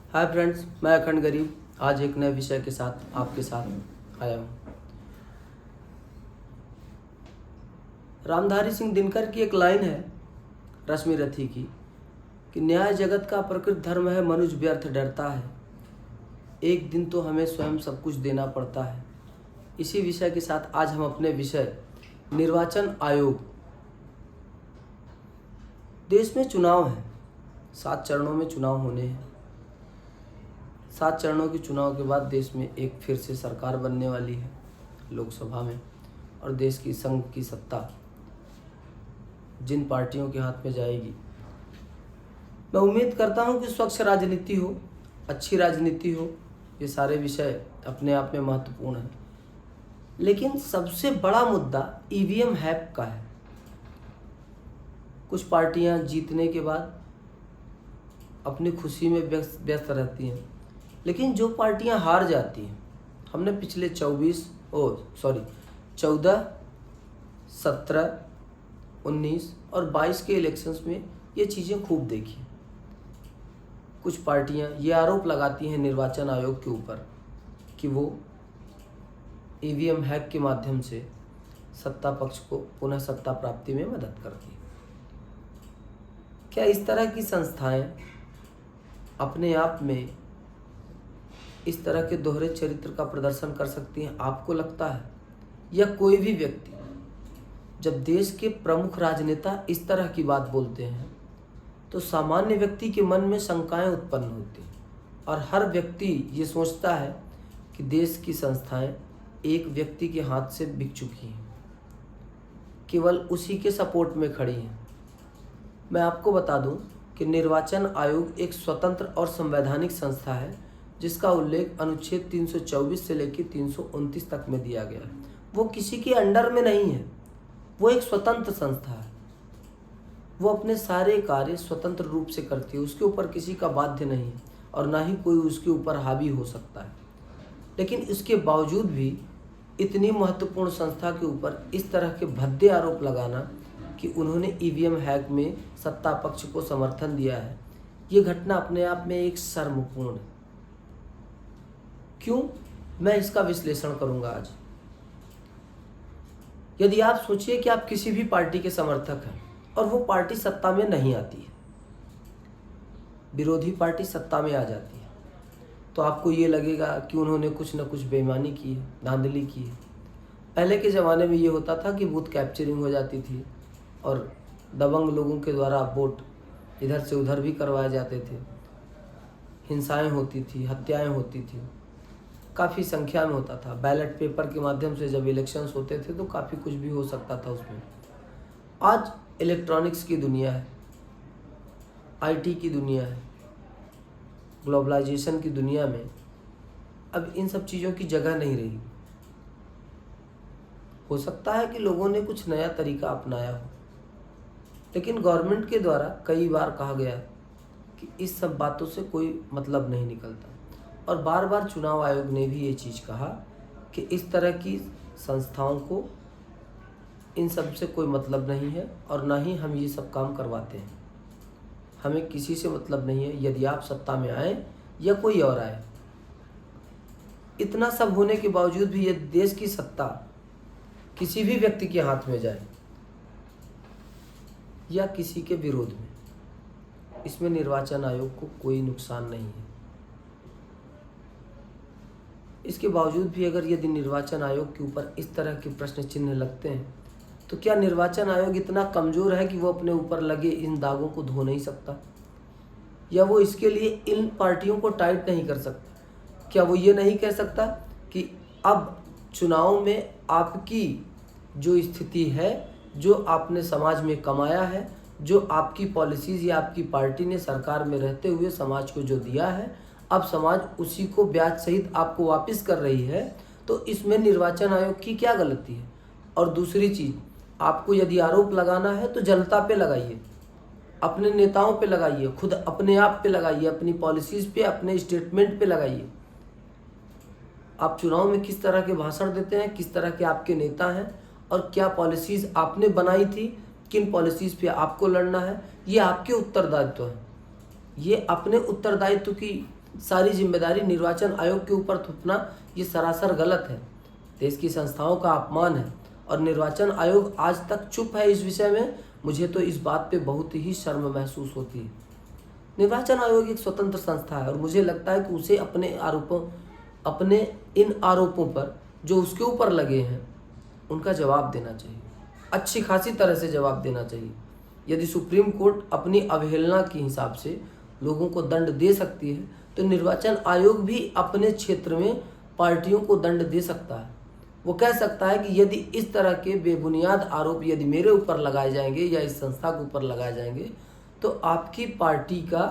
Hi friends, मैं अखंड गरीब आज एक नए विषय के साथ आपके साथ आया हूँ। रामधारी सिंह दिनकर की एक लाइन है रश्मि रथी की कि न्याय जगत का प्रकृत धर्म है, मनुष्य व्यर्थ डरता है, एक दिन तो हमें स्वयं सब कुछ देना पड़ता है। इसी विषय के साथ आज हम अपने विषय निर्वाचन आयोग। देश में चुनाव है, 7 चरणों में चुनाव होने हैं। 7 चरणों के चुनाव के बाद देश में एक फिर से सरकार बनने वाली है लोकसभा में, और देश की संघ की सत्ता जिन पार्टियों के हाथ में जाएगी। मैं उम्मीद करता हूं कि स्वच्छ राजनीति हो, अच्छी राजनीति हो। ये सारे विषय अपने आप में महत्वपूर्ण हैं, लेकिन सबसे बड़ा मुद्दा ईवीएम हैक का है। कुछ पार्टियां जीतने के बाद अपनी खुशी में व्यस्त रहती हैं, लेकिन जो पार्टियां हार जाती हैं, हमने पिछले 14, 17, 19 और 22 के इलेक्शंस में ये चीज़ें खूब देखी। कुछ पार्टियां ये आरोप लगाती हैं निर्वाचन आयोग के ऊपर कि वो ईवीएम हैक के माध्यम से सत्ता पक्ष को पुनः सत्ता प्राप्ति में मदद करती है। क्या इस तरह की संस्थाएं अपने आप में इस तरह के दोहरे चरित्र का प्रदर्शन कर सकती हैं, आपको लगता है? या कोई भी व्यक्ति, जब देश के प्रमुख राजनेता इस तरह की बात बोलते हैं तो सामान्य व्यक्ति के मन में शंकाएं उत्पन्न होती हैं, और हर व्यक्ति ये सोचता है कि देश की संस्थाएं एक व्यक्ति के हाथ से बिक चुकी हैं, केवल उसी के सपोर्ट में खड़ी हैं। मैं आपको बता दूं कि निर्वाचन आयोग एक स्वतंत्र और संवैधानिक संस्था है, जिसका उल्लेख अनुच्छेद 324 से लेकर 329 तक में दिया गया है। वो किसी के अंडर में नहीं है, वो एक स्वतंत्र संस्था है। वो अपने सारे कार्य स्वतंत्र रूप से करती है, उसके ऊपर किसी का बाध्य नहीं है और ना ही कोई उसके ऊपर हावी हो सकता है। लेकिन इसके बावजूद भी इतनी महत्वपूर्ण संस्था के ऊपर इस तरह के भद्दे आरोप लगाना कि उन्होंने ईवीएम हैक में सत्ता पक्ष को समर्थन दिया है, ये घटना अपने आप में एक शर्मपूर्ण है। क्यों? मैं इसका विश्लेषण करूंगा आज। यदि आप सोचिए कि आप किसी भी पार्टी के समर्थक हैं और वो पार्टी सत्ता में नहीं आती है, विरोधी पार्टी सत्ता में आ जाती है, तो आपको ये लगेगा कि उन्होंने कुछ न कुछ बेईमानी की है, धांधली की है। पहले के ज़माने में ये होता था कि बूथ कैप्चरिंग हो जाती थी और दबंग लोगों के द्वारा वोट इधर से उधर भी करवाए जाते थे, हिंसाएं होती थी, हत्याएं होती थी, काफ़ी संख्या में होता था। बैलेट पेपर के माध्यम से जब इलेक्शंस होते थे तो काफ़ी कुछ भी हो सकता था उसमें। आज इलेक्ट्रॉनिक्स की दुनिया है, आईटी की दुनिया है, ग्लोबलाइजेशन की दुनिया में अब इन सब चीज़ों की जगह नहीं रही। हो सकता है कि लोगों ने कुछ नया तरीका अपनाया हो, लेकिन गवर्नमेंट के द्वारा कई बार कहा गया कि इस सब बातों से कोई मतलब नहीं निकलता, और बार बार चुनाव आयोग ने भी ये चीज़ कहा कि इस तरह की संस्थाओं को इन सब से कोई मतलब नहीं है और ना ही हम ये सब काम करवाते हैं। हमें किसी से मतलब नहीं है, यदि आप सत्ता में आए या कोई और आए। इतना सब होने के बावजूद भी यदि देश की सत्ता किसी भी व्यक्ति के हाथ में जाए या किसी के विरोध में, इसमें निर्वाचन आयोग को कोई नुकसान नहीं है। इसके बावजूद भी अगर यदि निर्वाचन आयोग के ऊपर इस तरह के प्रश्न चिन्ह लगते हैं, तो क्या निर्वाचन आयोग इतना कमज़ोर है कि वो अपने ऊपर लगे इन दागों को धो नहीं सकता? या वो इसके लिए इन पार्टियों को टाइट नहीं कर सकता? क्या वो ये नहीं कह सकता कि अब चुनाव में आपकी जो स्थिति है, जो आपने समाज में कमाया है, जो आपकी पॉलिसीज़ या आपकी पार्टी ने सरकार में रहते हुए समाज को जो दिया है, अब समाज उसी को ब्याज सहित आपको वापस कर रही है, तो इसमें निर्वाचन आयोग की क्या गलती है? और दूसरी चीज़, आपको यदि आरोप लगाना है तो जनता पे लगाइए, अपने नेताओं पे लगाइए, खुद अपने आप पे लगाइए, अपनी पॉलिसीज़ पे, अपने स्टेटमेंट पे लगाइए। आप चुनाव में किस तरह के भाषण देते हैं, किस तरह के आपके नेता हैं, और क्या पॉलिसीज़ आपने बनाई थी, किन पॉलिसीज़ पे आपको लड़ना है, ये आपके उत्तरदायित्व है। ये अपने उत्तरदायित्व की सारी जिम्मेदारी निर्वाचन आयोग के ऊपर थोपना ये सरासर गलत है, देश की संस्थाओं का अपमान है और निर्वाचन आयोग आज तक चुप है इस विषय में। मुझे तो इस बात पे बहुत ही शर्म महसूस होती है। निर्वाचन आयोग एक स्वतंत्र संस्था है और मुझे लगता है कि उसे अपने इन आरोपों पर जो उसके ऊपर लगे हैं उनका जवाब देना चाहिए, अच्छी खासी तरह से जवाब देना चाहिए। यदि सुप्रीम कोर्ट अपनी अवहेलना के हिसाब से लोगों को दंड दे सकती है तो निर्वाचन आयोग भी अपने क्षेत्र में पार्टियों को दंड दे सकता है। वो कह सकता है कि यदि इस तरह के बेबुनियाद आरोप यदि मेरे ऊपर लगाए जाएंगे या इस संस्था के ऊपर लगाए जाएंगे तो आपकी पार्टी का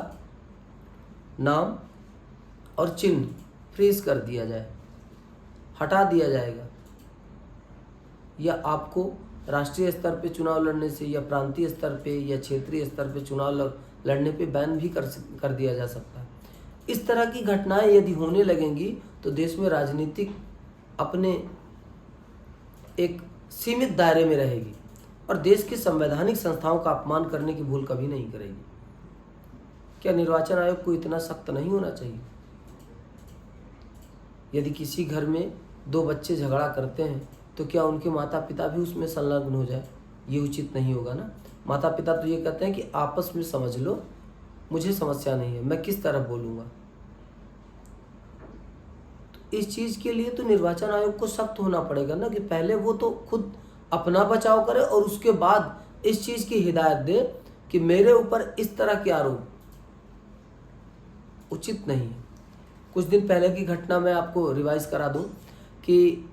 नाम और चिन्ह फ्रीज कर दिया जाए, हटा दिया जाएगा, या आपको राष्ट्रीय स्तर पे चुनाव लड़ने से या प्रांतीय स्तर पे या क्षेत्रीय स्तर पे चुनाव लड़ने पे बैन भी कर दिया जा सकता है। इस तरह की घटनाएं यदि होने लगेंगी तो देश में राजनीतिक अपने एक सीमित दायरे में रहेगी और देश की संवैधानिक संस्थाओं का अपमान करने की भूल कभी नहीं करेगी। क्या निर्वाचन आयोग को इतना सख्त नहीं होना चाहिए? यदि किसी घर में दो बच्चे झगड़ा करते हैं तो क्या उनके माता पिता भी उसमें संलग्न हो जाए? ये उचित नहीं होगा ना। माता पिता तो ये कहते हैं कि आपस में समझ लो, मुझे समस्या नहीं है, मैं किस तरह बोलूँगा। तो इस चीज़ के लिए तो निर्वाचन आयोग को सख्त होना पड़ेगा ना, कि पहले वो तो खुद अपना बचाव करे और उसके बाद इस चीज़ की हिदायत दे कि मेरे ऊपर इस तरह के आरोप उचित नहीं है। कुछ दिन पहले की घटना मैं आपको रिवाइज करा दूं कि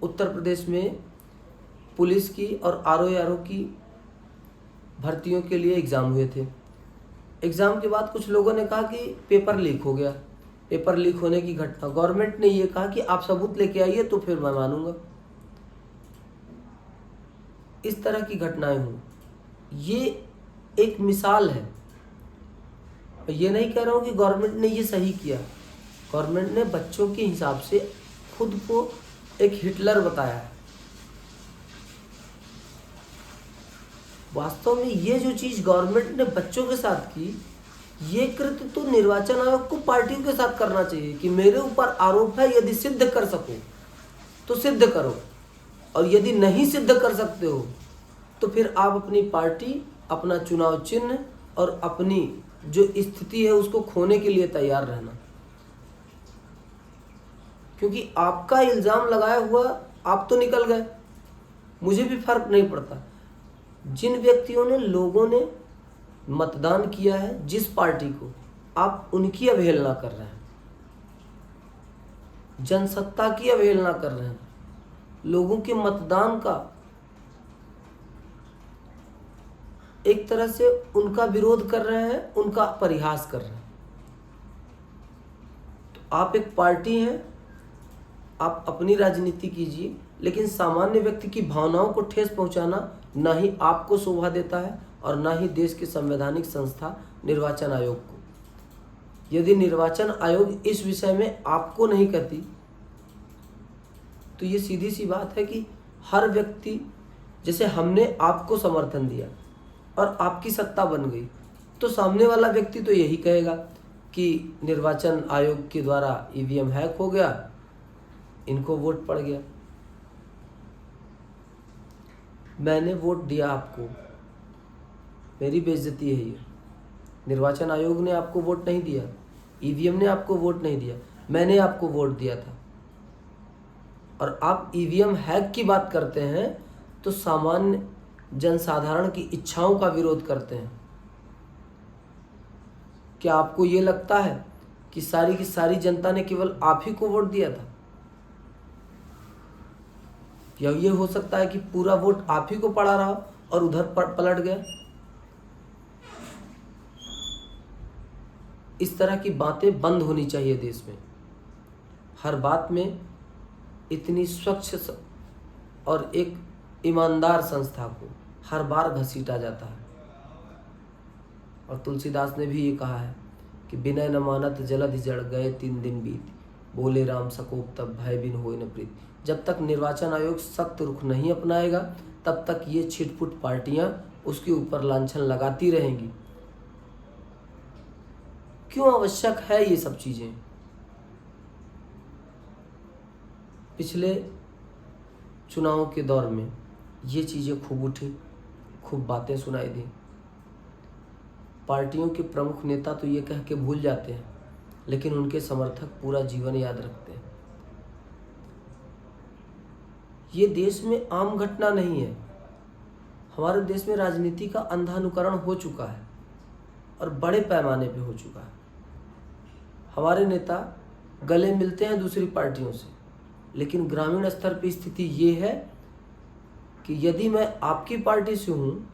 उत्तर प्रदेश में पुलिस की और आरओ की भर्तियों के लिए एग्ज़ाम हुए थे। एग्ज़ाम के बाद कुछ लोगों ने कहा कि पेपर लीक हो गया। पेपर लीक होने की घटना, गवर्नमेंट ने ये कहा कि आप सबूत लेके आइए तो फिर मैं मानूंगा। इस तरह की घटनाएं हुई, ये एक मिसाल है। ये नहीं कह रहा हूँ कि गवर्नमेंट ने ये सही किया। गवर्नमेंट ने बच्चों के हिसाब से खुद को एक हिटलर बताया है। वास्तव में ये जो चीज गवर्नमेंट ने बच्चों के साथ की, ये कृत्य तो निर्वाचन आयोग को पार्टियों के साथ करना चाहिए कि मेरे ऊपर आरोप है, यदि सिद्ध कर सको तो सिद्ध करो, और यदि नहीं सिद्ध कर सकते हो तो फिर आप अपनी पार्टी, अपना चुनाव चिन्ह और अपनी जो स्थिति है उसको खोने के लिए तैयार रहना। क्योंकि आपका इल्जाम लगाया हुआ आप तो निकल गए, मुझे भी फर्क नहीं पड़ता। जिन व्यक्तियों ने, लोगों ने मतदान किया है जिस पार्टी को, आप उनकी अवहेलना कर रहे हैं, जनसत्ता की अवहेलना कर रहे हैं, लोगों के मतदान का एक तरह से उनका विरोध कर रहे हैं, उनका परिहास कर रहे हैं। तो आप एक पार्टी हैं, आप अपनी राजनीति कीजिए, लेकिन सामान्य व्यक्ति की भावनाओं को ठेस पहुंचाना ना ही आपको शोभा देता है और ना ही देश की संवैधानिक संस्था निर्वाचन आयोग को। यदि निर्वाचन आयोग इस विषय में आपको नहीं कहती तो ये सीधी सी बात है कि हर व्यक्ति, जैसे हमने आपको समर्थन दिया और आपकी सत्ता बन गई, तो सामने वाला व्यक्ति तो यही कहेगा कि निर्वाचन आयोग के द्वारा ईवीएम हैक हो गया, इनको वोट पड़ गया। मैंने वोट दिया आपको, मेरी बेइज्जती है ये। निर्वाचन आयोग ने आपको वोट नहीं दिया, ईवीएम ने आपको वोट नहीं दिया, मैंने आपको वोट दिया था। और आप ईवीएम हैक की बात करते हैं तो सामान्य जनसाधारण की इच्छाओं का विरोध करते हैं। क्या आपको ये लगता है कि सारी की सारी जनता ने केवल आप ही को वोट दिया था? या ये हो सकता है कि पूरा वोट आप ही को पड़ा रहा और उधर पलट गया? इस तरह की बातें बंद होनी चाहिए देश में। हर बात में इतनी स्वच्छ और एक ईमानदार संस्था को हर बार घसीटा जाता है। और तुलसीदास ने भी ये कहा है कि विनय न मानत जलधि जड़ गए 3 दिन बीत, बोले राम सकोप तब भय बिन होय न प्रीत। जब तक निर्वाचन आयोग सख्त रुख नहीं अपनाएगा तब तक ये छिटपुट पार्टियां उसके ऊपर लांछन लगाती रहेंगी। क्यों आवश्यक है ये सब चीज़ें। पिछले चुनाव के दौर में ये चीज़ें खूब उठी, खूब बातें सुनाई दी। पार्टियों के प्रमुख नेता तो ये कह के भूल जाते हैं, लेकिन उनके समर्थक पूरा जीवन याद रखते हैं। ये देश में आम घटना नहीं है। हमारे देश में राजनीति का अंधानुकरण हो चुका है और बड़े पैमाने पे हो चुका है। हमारे नेता गले मिलते हैं दूसरी पार्टियों से, लेकिन ग्रामीण स्तर पर स्थिति ये है कि यदि मैं आपकी पार्टी से हूँ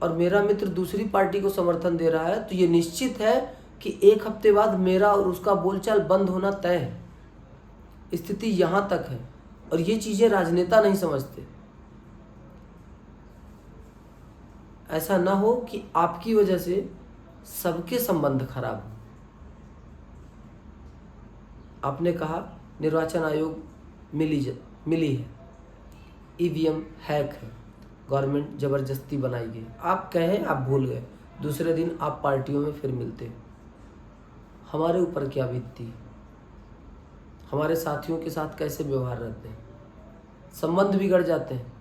और मेरा मित्र दूसरी पार्टी को समर्थन दे रहा है, तो ये निश्चित है कि एक हफ्ते बाद मेरा और उसका बोलचाल बंद होना तय है। स्थिति यहाँ तक है और ये चीज़ें राजनेता नहीं समझते। ऐसा ना हो कि आपकी वजह से सबके संबंध खराब हो। आपने कहा निर्वाचन आयोग मिली है, ईवीएम हैक है, गवर्नमेंट ज़बरदस्ती बनाई गई। आप कहें आप भूल गए, दूसरे दिन आप पार्टियों में फिर मिलते। हमारे ऊपर क्या बीतती है, हमारे साथियों के साथ कैसे व्यवहार रहते हैं, संबंध बिगड़ जाते हैं।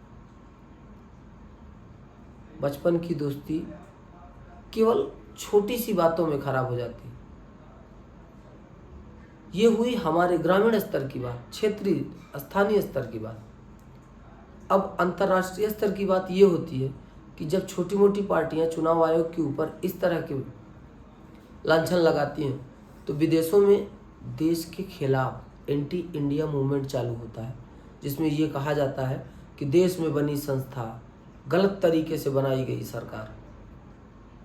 बचपन की दोस्ती केवल छोटी सी बातों में खराब हो जाती है। ये हुई हमारे ग्रामीण स्तर की बात, क्षेत्रीय स्थानीय स्तर की बात। अब अंतर्राष्ट्रीय स्तर की बात ये होती है कि जब छोटी मोटी पार्टियां चुनाव आयोग के ऊपर इस तरह के लांछन लगाती हैं, तो विदेशों में देश के खिलाफ एंटी इंडिया मूवमेंट चालू होता है, जिसमें ये कहा जाता है कि देश में बनी संस्था गलत तरीके से बनाई गई सरकार।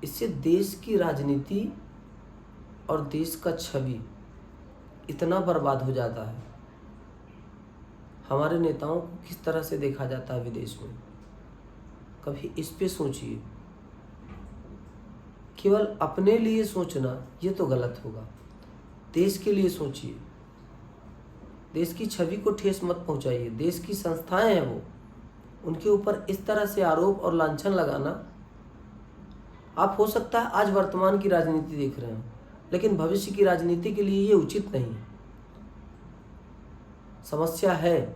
इससे देश की राजनीति और देश का छवि इतना बर्बाद हो जाता है। हमारे नेताओं को किस तरह से देखा जाता है विदेश में, कभी इस पे सोचिए। केवल अपने लिए सोचना ये तो गलत होगा, देश के लिए सोचिए। देश की छवि को ठेस मत पहुंचाइए। देश की संस्थाएं हैं वो, उनके ऊपर इस तरह से आरोप और लांछन लगाना, आप हो सकता है आज वर्तमान की राजनीति देख रहे हैं, लेकिन भविष्य की राजनीति के लिए ये उचित नहीं है। समस्या है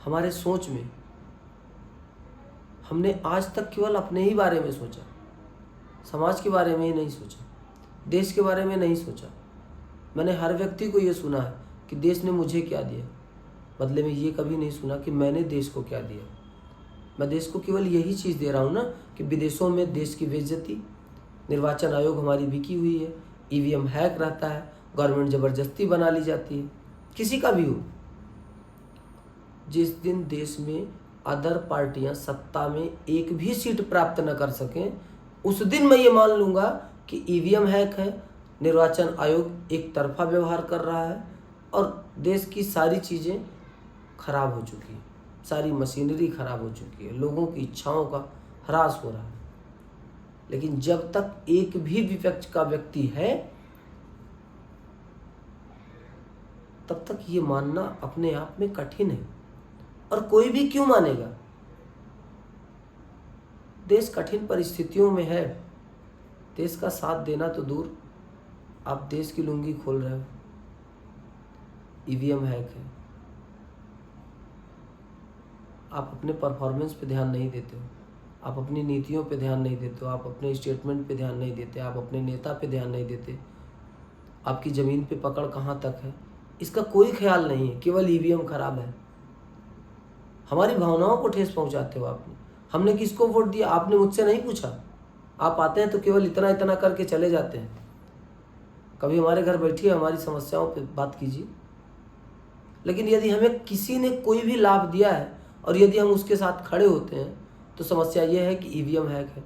हमारे सोच में। हमने आज तक केवल अपने ही बारे में सोचा, समाज के बारे में ही नहीं सोचा, देश के बारे में नहीं सोचा। मैंने हर व्यक्ति को ये सुना है कि देश ने मुझे क्या दिया, बदले में ये कभी नहीं सुना कि मैंने देश को क्या दिया। मैं देश को केवल यही चीज़ दे रहा हूँ ना कि विदेशों में देश की बेइज्जती, निर्वाचन आयोग हमारी बिकी हुई है, ईवीएम हैक रहता है, गवर्नमेंट ज़बरदस्ती बना ली जाती है, किसी का भी हो। जिस दिन देश में अदर पार्टियां सत्ता में एक भी सीट प्राप्त न कर सकें, उस दिन मैं ये मान लूँगा कि ईवीएम हैक है, निर्वाचन आयोग एक तरफा व्यवहार कर रहा है और देश की सारी चीज़ें खराब हो चुकी हैं, सारी मशीनरी खराब हो चुकी है, लोगों की इच्छाओं का ह्रास हो रहा है। लेकिन जब तक एक भी विपक्ष का व्यक्ति है, तब तक ये मानना अपने आप में कठिन है, और कोई भी क्यों मानेगा। देश कठिन परिस्थितियों में है, देश का साथ देना तो दूर, आप देश की लुंगी खोल रहे हो। ईवीएम हैक है, आप अपने परफॉर्मेंस पे ध्यान नहीं देते हो, आप अपनी नीतियों पे ध्यान नहीं देते हो, आप अपने स्टेटमेंट पे ध्यान नहीं देते, आप अपने नेता पे ध्यान नहीं देते, आपकी ज़मीन पे पकड़ कहाँ तक है इसका कोई ख्याल नहीं है। केवल ईवीएम खराब है, हमारी भावनाओं को ठेस पहुंचाते हो आपने। हमने किसको वोट दिया आपने मुझसे नहीं पूछा। आप आते हैं तो केवल इतना इतना करके चले जाते हैं। कभी हमारे घर बैठिए, हमारी समस्याओं पे बात कीजिए। लेकिन यदि हमें किसी ने कोई भी लाभ दिया है और यदि हम उसके साथ खड़े होते हैं, तो समस्या यह है कि ईवीएम हैक है।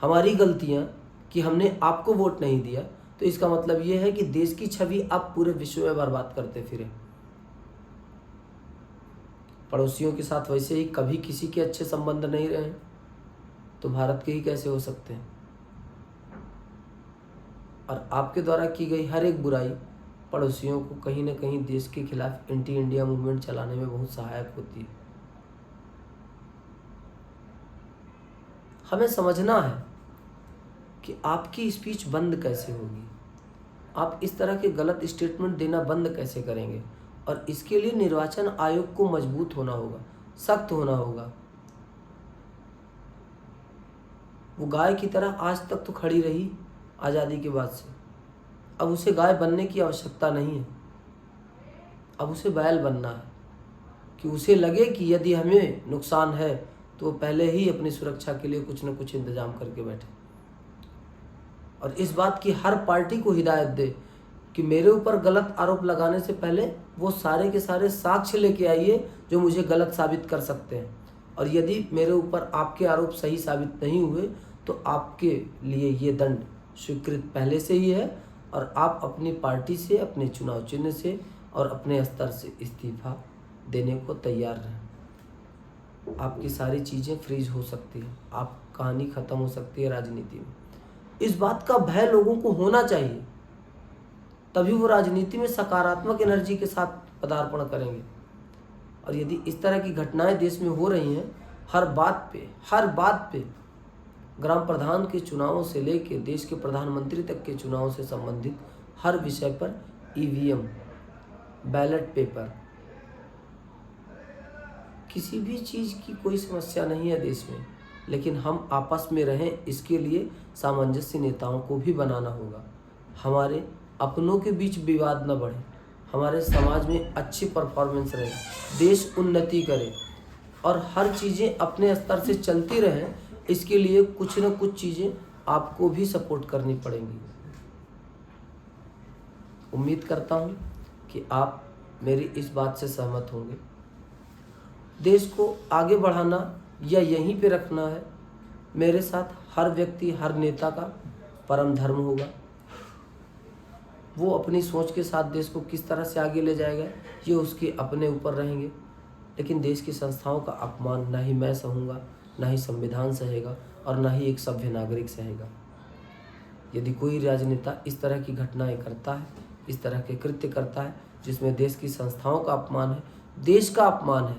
हमारी गलतियां कि हमने आपको वोट नहीं दिया, तो इसका मतलब यह है कि देश की छवि आप पूरे विश्व में बर्बाद करते फिरे। पड़ोसियों के साथ वैसे ही कभी किसी के अच्छे संबंध नहीं रहे, तो भारत के ही कैसे हो सकते हैं। और आपके द्वारा की गई हर एक बुराई पड़ोसियों को कहीं ना कहीं देश के खिलाफ एंटी इंडिया मूवमेंट चलाने में बहुत सहायक होती है। हमें समझना है कि आपकी स्पीच बंद कैसे होगी, आप इस तरह के गलत स्टेटमेंट देना बंद कैसे करेंगे। और इसके लिए निर्वाचन आयोग को मजबूत होना होगा, सख्त होना होगा। वो गाय की तरह आज तक तो खड़ी रही आज़ादी के बाद से, अब उसे गाय बनने की आवश्यकता नहीं है, अब उसे बैल बनना है कि उसे लगे कि यदि हमें नुकसान है तो पहले ही अपनी सुरक्षा के लिए कुछ न कुछ इंतजाम करके बैठे। और इस बात की हर पार्टी को हिदायत दे कि मेरे ऊपर गलत आरोप लगाने से पहले वो सारे के सारे साक्ष्य लेके आइए जो मुझे गलत साबित कर सकते हैं। और यदि मेरे ऊपर आपके आरोप सही साबित नहीं हुए तो आपके लिए ये दंड स्वीकृत पहले से ही है और आप अपनी पार्टी से, अपने चुनाव चिन्ह से और अपने स्तर से इस्तीफा देने को तैयार रहें। आपकी सारी चीज़ें फ्रीज हो सकती हैं, आप कहानी ख़त्म हो सकती है राजनीति में। इस बात का भय लोगों को होना चाहिए, तभी वो राजनीति में सकारात्मक एनर्जी के साथ पदार्पण करेंगे। और यदि इस तरह की घटनाएं देश में हो रही हैं, हर बात पे ग्राम प्रधान के चुनावों से लेकर देश के प्रधानमंत्री तक के चुनाव से संबंधित हर विषय पर ईवीएम, बैलेट पेपर, किसी भी चीज़ की कोई समस्या नहीं है देश में, लेकिन हम आपस में रहें इसके लिए सामंजस्य नेताओं को भी बनाना होगा। हमारे अपनों के बीच विवाद न बढ़े, हमारे समाज में अच्छी परफॉर्मेंस रहे, देश उन्नति करे और हर चीज़ें अपने स्तर से चलती रहें। इसके लिए कुछ न कुछ चीज़ें आपको भी सपोर्ट करनी पड़ेंगी। उम्मीद करता हूँ कि आप मेरी इस बात से सहमत होंगे। देश को आगे बढ़ाना या यहीं पे रखना है, मेरे साथ हर व्यक्ति, हर नेता का परम धर्म होगा। वो अपनी सोच के साथ देश को किस तरह से आगे ले जाएगा ये उसके अपने ऊपर रहेंगे। लेकिन देश की संस्थाओं का अपमान ना ही मैं सहूँगा, ना ही संविधान सहेगा और ना ही एक सभ्य नागरिक सहेगा। यदि कोई राजनेता इस तरह की घटनाएं करता है, इस तरह के कृत्य करता है जिसमें देश की संस्थाओं का अपमान है, देश का अपमान है,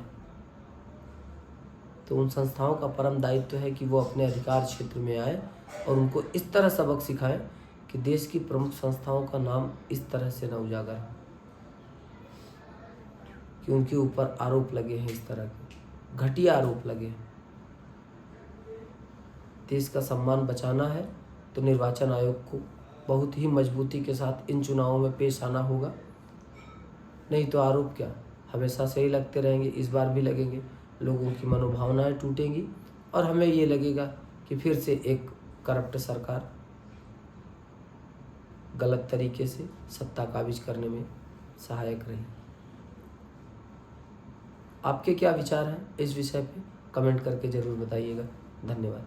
तो उन संस्थाओं का परम दायित्व है कि वो अपने अधिकार क्षेत्र में आए और उनको इस तरह सबक सिखाएं कि देश की प्रमुख संस्थाओं का नाम इस तरह से न उजागर हो कि उनके ऊपर आरोप लगे हैं, इस तरह के घटिया आरोप लगे हैं। देश का सम्मान बचाना है तो निर्वाचन आयोग को बहुत ही मजबूती के साथ इन चुनावों में पेश आना होगा, नहीं तो आरोप क्या हमेशा से ही लगते रहेंगे, इस बार भी लगेंगे। लोगों की मनोभावनाएं टूटेंगी और हमें ये लगेगा कि फिर से एक करप्ट सरकार गलत तरीके से सत्ता काबिज करने में सहायक रही। आपके क्या विचार हैं इस विषय पे कमेंट करके ज़रूर बताइएगा। धन्यवाद।